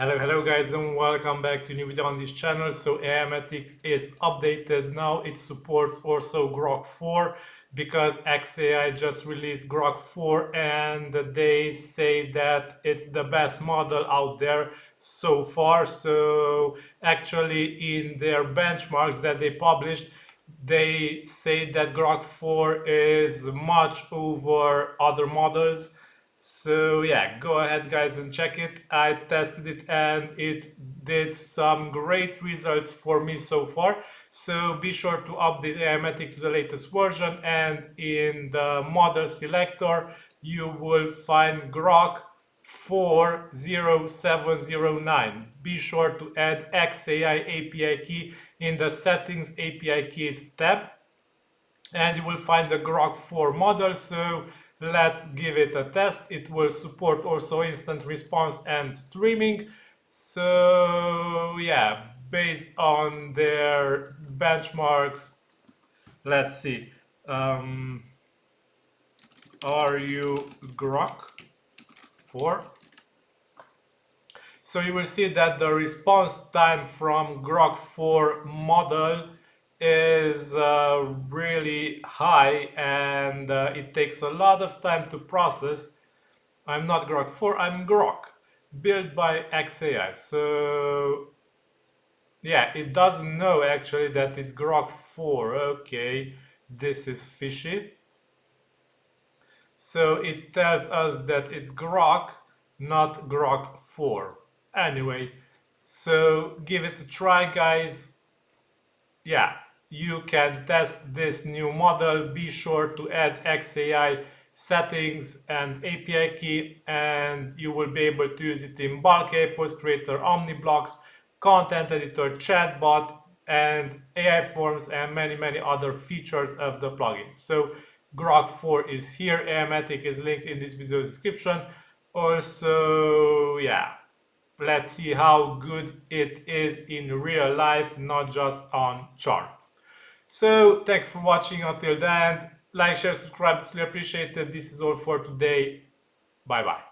Hello guys, and welcome back to a new video on this channel. So Aimogen is updated now. It supports also grok-4 because xAI just released grok-4 and they say that it's the best model out there so far. So actually in their benchmarks that they published, they say that grok-4 is much over other models. So yeah, go ahead guys and check it. I tested it and it did some great results for me so far. So be sure to update Aimogen to the latest version, and in the model selector you will find grok 40709. Be sure to add xAI API key in the settings API keys tab, and you will find the grok-4 model. So let's give it a test. It will support also instant response and streaming. So yeah, based on their benchmarks, let's see. Are you grok-4? So you will see that the response time from grok-4 model is really high, and it takes a lot of time to process. I'm not grok-4, I'm grok, built by xAI. So yeah, it doesn't know actually that it's grok-4. Okay, this is fishy. So it tells us that it's grok, not grok-4. Anyway, so give it a try guys. Yeah, you can test this new model. Be sure to add xAI settings and API key, and you will be able to use it in Bulk, Post Creator, Omniblocks, Content Editor, Chatbot, and AI Forms, and many other features of the plugin. So grok-4 is here. Aimogen is linked in this video description. Also, yeah, let's see how good it is in real life, not just on charts. So thanks for watching. Until then, like, share, subscribe, it's really appreciated. This is all for today. Bye bye.